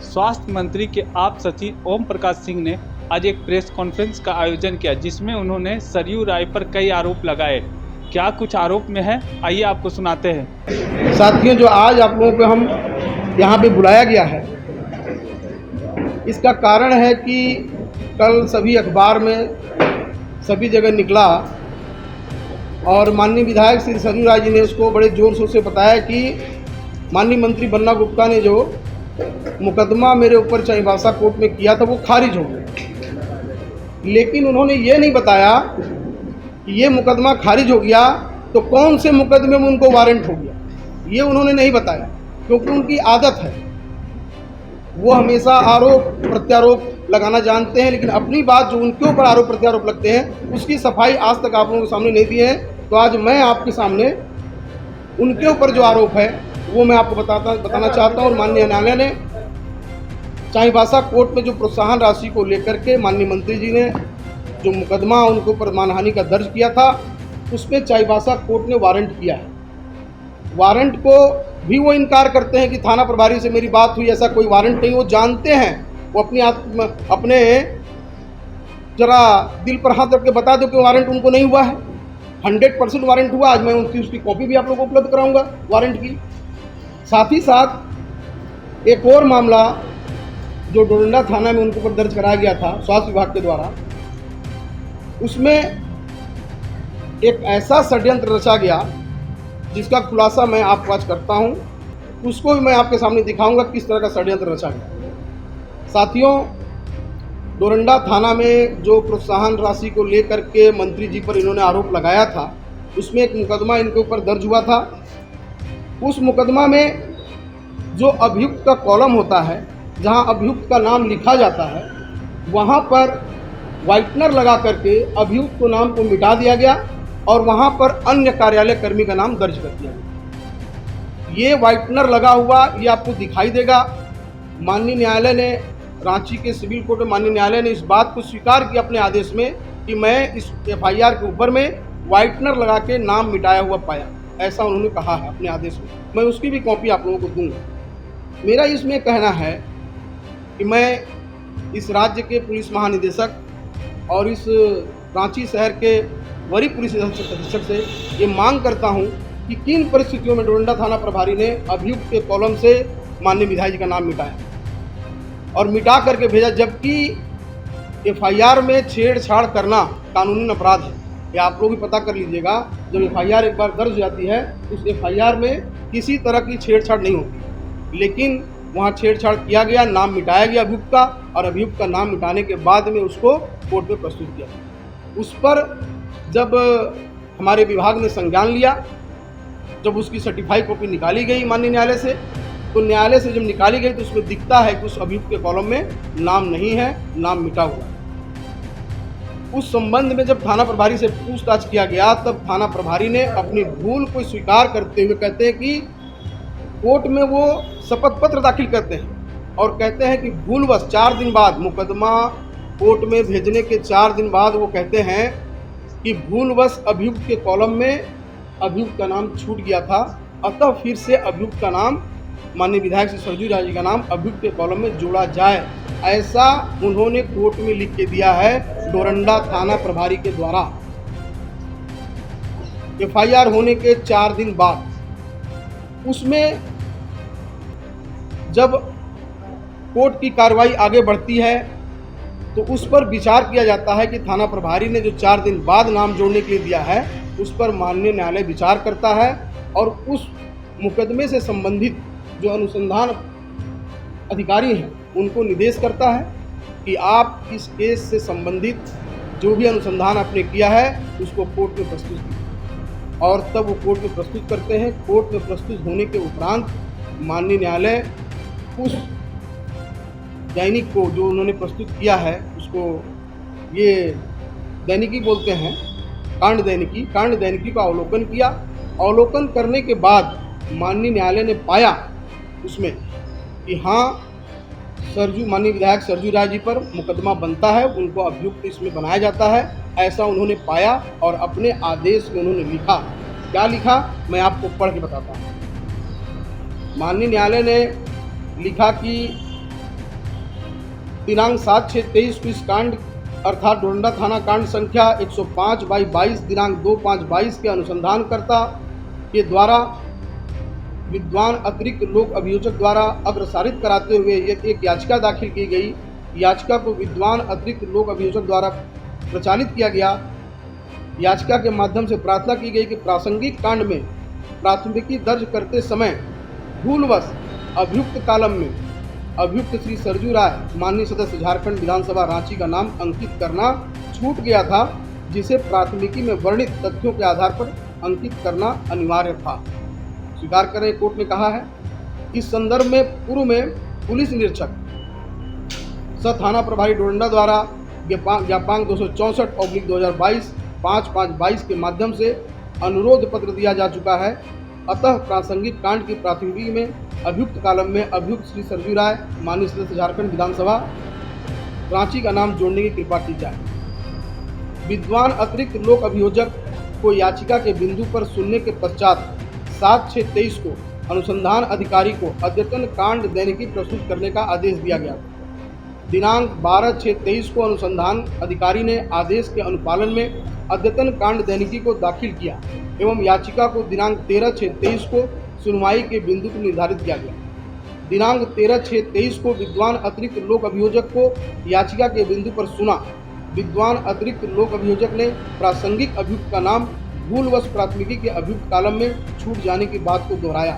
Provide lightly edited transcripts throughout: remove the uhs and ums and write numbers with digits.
स्वास्थ्य मंत्री के आप सचिव ओम प्रकाश सिंह ने आज एक प्रेस कॉन्फ्रेंस का आयोजन किया, जिसमें उन्होंने सरयू राय पर कई आरोप लगाए। क्या कुछ आरोप में है, आइए आपको सुनाते हैं। साथियों, जो आज आप लोगों को हम यहाँ पे बुलाया गया है, इसका कारण है कि कल सभी अखबार में सभी जगह निकला और माननीय विधायक श्री सरयू राय जी ने उसको बड़े जोर शोर से बताया कि माननीय मंत्री बन्ना गुप्ता ने जो मुकदमा मेरे ऊपर चाईबासा कोर्ट में किया था वो खारिज हो गया। लेकिन उन्होंने ये नहीं बताया कि ये मुकदमा खारिज हो गया तो कौन से मुकदमे में उनको वारंट हो गया, ये उन्होंने नहीं बताया, क्योंकि उनकी आदत है, वो हमेशा आरोप प्रत्यारोप लगाना जानते हैं, लेकिन अपनी बात जो उनके ऊपर आरोप प्रत्यारोप लगते हैं उसकी सफाई आज तक आप लोगों के सामने नहीं दी है। तो आज मैं आपके सामने उनके ऊपर जो आरोप है वो मैं आपको बताना चाहता हूँ। और माननीय न्यायालय ने चाईबासा कोर्ट में जो प्रोत्साहन राशि को लेकर के माननीय मंत्री जी ने जो मुकदमा उनके ऊपर मानहानि का दर्ज किया था, उसमें चाईबासा कोर्ट ने वारंट किया है। वारंट को भी वो इनकार करते हैं कि थाना प्रभारी से मेरी बात हुई, ऐसा कोई वारंट नहीं। वो जानते हैं, वो अपने जरा दिल पर हाथ रख के बता दो कि वारंट उनको नहीं हुआ है। 100% वारंट हुआ। आज मैं उसकी कॉपी भी आप लोगों को उपलब्ध कराऊंगा वारंट की। साथ ही साथ एक और मामला जो डोरंडा थाना में उनके ऊपर दर्ज कराया गया था स्वास्थ्य विभाग के द्वारा, उसमें एक ऐसा षड्यंत्र रचा गया जिसका खुलासा मैं आपको आज करता हूं, उसको भी मैं आपके सामने दिखाऊंगा किस तरह का षड्यंत्र रचा गया। साथियों, डोरंडा थाना में जो प्रोत्साहन राशि को लेकर के मंत्री जी पर इन्होंने आरोप लगाया था, उसमें एक मुकदमा इनके ऊपर दर्ज हुआ था। उस मुकदमा में जो अभियुक्त का कॉलम होता है, जहां अभियुक्त का नाम लिखा जाता है, वहां पर व्हाइटनर लगा करके अभियुक्त को नाम को मिटा दिया गया और वहां पर अन्य कार्यालय कर्मी का नाम दर्ज कर दिया गया। ये व्हाइटनर लगा हुआ ये आपको दिखाई देगा। माननीय न्यायालय ने, रांची के सिविल कोर्ट में माननीय न्यायालय ने इस बात को स्वीकार किया अपने आदेश में कि मैं इस FIR के ऊपर में व्हाइटनर लगा के नाम मिटाया हुआ पाया, ऐसा उन्होंने कहा है अपने आदेश में। मैं उसकी भी कॉपी आप लोगों को दूंगा। मेरा इसमें कहना है कि मैं इस राज्य के पुलिस महानिदेशक और इस रांची शहर के वरीय पुलिस अधीक्षक से ये मांग करता हूं कि किन परिस्थितियों में डोरंडा थाना प्रभारी ने अभियुक्त के कॉलम से माननीय विधायक जी का नाम मिटाया और मिटा करके भेजा, जबकि FIR में छेड़छाड़ करना कानूनी अपराध है। ये आप लोग भी पता कर लीजिएगा। जब FIR एक बार दर्ज हो जाती है, उस FIR में किसी तरह की छेड़छाड़ नहीं होती, लेकिन वहाँ छेड़छाड़ किया गया, नाम मिटाया गया अभियुक्त का, और अभियुक्त का नाम मिटाने के बाद में उसको कोर्ट में प्रस्तुत किया। उस पर जब हमारे विभाग ने संज्ञान लिया, जब उसकी सर्टिफाइड कॉपी निकाली गई माननीय न्यायालय से, तो न्यायालय से जब निकाली गई तो उसमें दिखता है कि उस अभियुक्त के कॉलम में नाम नहीं है, नाम मिटा हुआ है। उस संबंध में जब थाना प्रभारी से पूछताछ किया गया, तब थाना प्रभारी ने अपनी भूल को स्वीकार करते हुए कहते हैं कि कोर्ट में वो शपथ पत्र दाखिल करते हैं और कहते हैं कि भूलवश 4 दिन बाद, मुकदमा कोर्ट में भेजने के 4 दिन बाद, वो कहते हैं कि भूलवश अभियुक्त के कॉलम में अभियुक्त का नाम छूट गया था, अतः फिर से अभियुक्त का नाम, माननीय विधायक श्री सरयू राय जी का नाम अभियुक्त के कॉलम में जोड़ा जाए, ऐसा उन्होंने कोर्ट में लिख के दिया है डोरंडा थाना प्रभारी के द्वारा। FIR होने के 4 दिन बाद उसमें जब कोर्ट की कार्रवाई आगे बढ़ती है तो उस पर विचार किया जाता है कि थाना प्रभारी ने जो 4 दिन बाद नाम जोड़ने के लिए दिया है, उस पर माननीय न्यायालय विचार करता है और उस मुकदमे से संबंधित जो अनुसंधान अधिकारी हैं उनको निर्देश करता है कि आप इस केस से संबंधित जो भी अनुसंधान आपने किया है उसको कोर्ट में प्रस्तुत कीजिए। और तब वो कोर्ट में प्रस्तुत करते हैं। कोर्ट में प्रस्तुत होने के उपरांत माननीय न्यायालय उस दैनिक को जो उन्होंने प्रस्तुत किया है, उसको ये दैनिकी बोलते हैं, कांड दैनिकी का अवलोकन किया। अवलोकन करने के बाद माननीय न्यायालय ने पाया उसमें कि हाँ, माननीय विधायक सरयू राय जी पर मुकदमा बनता है, उनको अभियुक्त इसमें बनाया जाता है, ऐसा उन्होंने पाया और अपने आदेश में उन्होंने लिखा। क्या लिखा, मैं आपको पढ़ के बताता हूँ। माननीय न्यायालय ने लिखा कि दिनांक 7/6/23 को इस कांड अर्थात डोरंडा थाना कांड संख्या 105/22 दिनांक 2/5/22 के अनुसंधानकर्ता के द्वारा विद्वान अतिरिक्त लोक अभियोजक द्वारा अग्रसारित कराते हुए एक याचिका दाखिल की गई। याचिका को विद्वान अतिरिक्त लोक अभियोजक द्वारा प्रचालित किया गया। याचिका के माध्यम से प्रार्थना की गई कि प्रासंगिक कांड में प्राथमिकी दर्ज करते समय भूलवश अभियुक्त कालम में अभियुक्त श्री सरजू राय माननीय सदस्य झारखंड विधानसभा रांची का नाम अंकित करना छूट गया था, जिसे प्राथमिकी में वर्णित तथ्यों के आधार पर अंकित करना अनिवार्य था। स्वीकार करें, कोर्ट ने कहा है। इस संदर्भ में पूर्व में पुलिस निरीक्षक सह थाना प्रभारी डोरंडा द्वारा ज्ञापांक 264/2022 5/5/22 के माध्यम से अनुरोध पत्र दिया जा चुका है। अतः प्रासंगिक कांड की प्राथमिकी में अभियुक्त कालम में अभियुक्त श्री सरजू राय माननीय सदस्य झारखंड विधानसभा रांची का नाम जोड़ने की कृपा की जाए। विद्वान अतिरिक्त लोक अभियोजक को याचिका के बिंदु पर सुनने के पश्चात 7/6/23 को अनुसंधान अधिकारी को अद्यतन कांड दैनिकी प्रस्तुत करने का आदेश दिया गया। दिनांक 12/6/23 को अनुसंधान अधिकारी ने आदेश के अनुपालन में अद्यतन कांड दैनिकी को दाखिल किया एवं याचिका को दिनांक 13/6/23 को सुनवाई के बिंदु पर निर्धारित किया गया। दिनांक 13/6/23 को विद्वान अतिरिक्त लोक अभियोजक को याचिका के बिंदु पर सुना। विद्वान अतिरिक्त लोक अभियोजक ने प्रासंगिक अभियुक्त का नाम भूलवश प्राथमिकी के अभियुक्त कालम में छूट जाने की बात को दोहराया।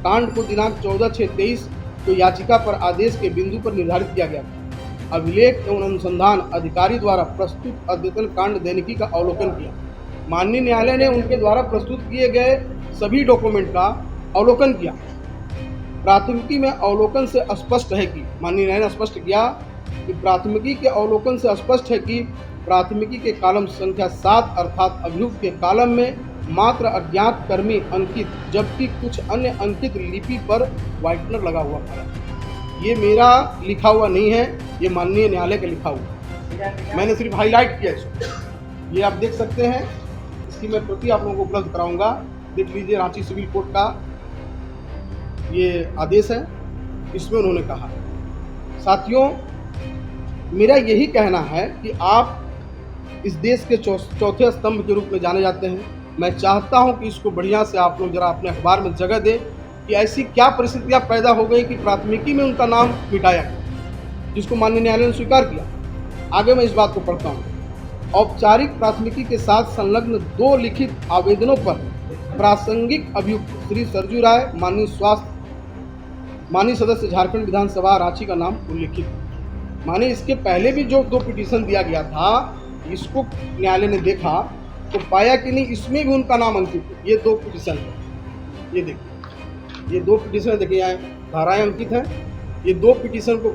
कांड को दिनांक 14/6/23 को याचिका पर आदेश के बिंदु पर निर्धारित किया गया। अभिलेख एवं अनुसंधान अधिकारी द्वारा प्रस्तुत अद्यतन कांड दैनिकी का अवलोकन किया। माननीय न्यायालय ने उनके द्वारा प्रस्तुत किए गए सभी डॉक्यूमेंट का अवलोकन किया। प्राथमिकी में अवलोकन से स्पष्ट है कि माननीय न्यायालय ने स्पष्ट किया कि प्राथमिकी के अवलोकन से स्पष्ट है कि प्राथमिकी के कालम संख्या 7 अर्थात अभियुक्त के कालम में मात्र अज्ञात कर्मी अंकित, जबकि कुछ अन्य अंकित लिपि पर व्हाइटनर लगा हुआ था। ये मेरा लिखा हुआ नहीं है, ये माननीय न्यायालय का लिखा हुआ। मैंने सिर्फ हाईलाइट किया इसको। ये आप देख सकते हैं, इसकी मैं प्रति आप लोगों को उपलब्ध कराऊंगा। देख लीजिए, रांची सिविल कोर्ट का ये आदेश है, इसमें उन्होंने कहा। साथियों, मेरा यही कहना है कि आप इस देश के चौथे स्तंभ के रूप में जाने जाते हैं। मैं चाहता हूं कि इसको बढ़िया से आप लोग जरा अपने अखबार में जगह दें कि ऐसी क्या परिस्थितियां पैदा हो गई कि प्राथमिकी में उनका नाम मिटाया गया, जिसको माननीय न्यायालय ने स्वीकार किया। आगे मैं इस बात को पढ़ता हूँ। औपचारिक प्राथमिकी के साथ संलग्न 2 लिखित आवेदनों पर प्रासंगिक अभियुक्त श्री सरजू राय माननीय सदस्य झारखंड विधानसभा रांची का नाम उल्लिखित। माने इसके पहले भी जो 2 पिटीशन दिया गया था, इसको न्यायालय ने देखा तो पाया कि नहीं, इसमें भी उनका नाम अंकित है। ये 2 पिटीशन है, ये देखिए, ये 2 पिटीशन देखिए, यहाँ धाराएं अंकित हैं। ये 2 पिटीशन को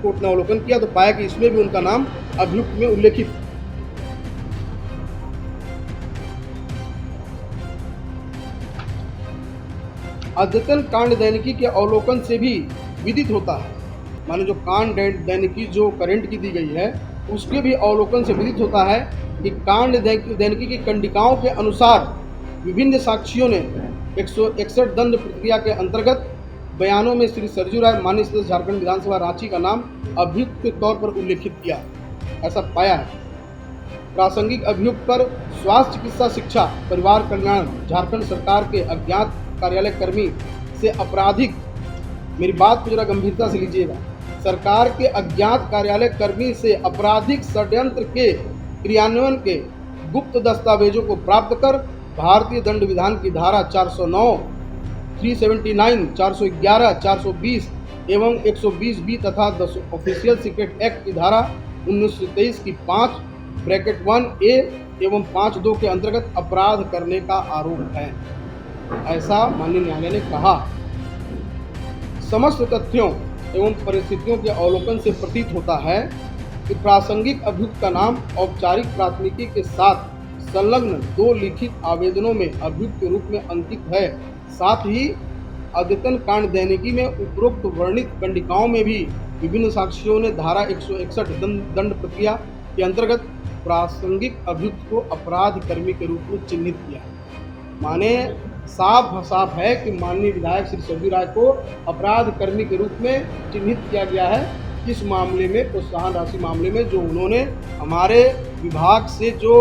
कोर्ट ने अवलोकन किया तो पाया कि इसमें भी उनका नाम अभियुक्त में उल्लेखित। अद्यतन कांड दैनिकी के अवलोकन से भी विदित होता है, माने जो कांड दैनिकी जो करंट की दी गई है उसके भी अवलोकन से विदित होता है कि कांड दैनिकी की कंडिकाओं के अनुसार विभिन्न साक्षियों ने 161 दंड प्रक्रिया के अंतर्गत बयानों में श्री सरजू राय माननीय सदस्य झारखंड विधानसभा रांची का नाम अभियुक्त के तौर पर उल्लेखित किया, ऐसा पाया है। प्रासंगिक अभियुक्त पर स्वास्थ्य चिकित्सा शिक्षा परिवार कल्याण झारखंड सरकार के अज्ञात कार्यालय कर्मी से आपराधिक, मेरी बात को जरा गंभीरता से लीजिएगा, सरकार के अज्ञात कार्यालय कर्मी से आपराधिक षड्यंत्र के क्रियान्वयन के गुप्त दस्तावेजों को प्राप्त कर भारतीय दंड विधान की धारा 409, 379, 411, 420 एवं 120B तथा ऑफिशियल सीक्रेट एक्ट की धारा 1923 की 5(1)(a) एवं 5(2) के अंतर्गत अपराध करने का आरोप है, ऐसा माननीय न्यायालय ने कहा। समस्त तथ्यों एवं परिस्थितियों के अवलोकन से प्रतीत होता है कि प्रासंगिक अभियुक्त का नाम औपचारिक प्राथमिकी के साथ संलग्न 2 लिखित आवेदनों में अभियुक्त के रूप में अंकित है। साथ ही अद्यतन कांड दैनिकी में उपरोक्त वर्णित कंडिकाओं में भी विभिन्न साक्षियों ने धारा 161 दंड प्रक्रिया के अंतर्गत प्रासंगिक अभियुक्त को अपराध कर्मी के रूप में चिन्हित किया। माने साफ है कि माननीय विधायक श्री सरजू राय को अपराध कर्मी के रूप में चिन्हित किया गया है इस मामले में, प्रोत्साहन राशि मामले में जो उन्होंने हमारे विभाग से जो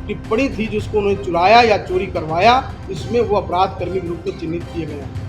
टिप्पणी थी जिसको उन्होंने चुराया या चोरी करवाया, इसमें वो अपराध कर्मी के रूप में चिन्हित किए गए हैं।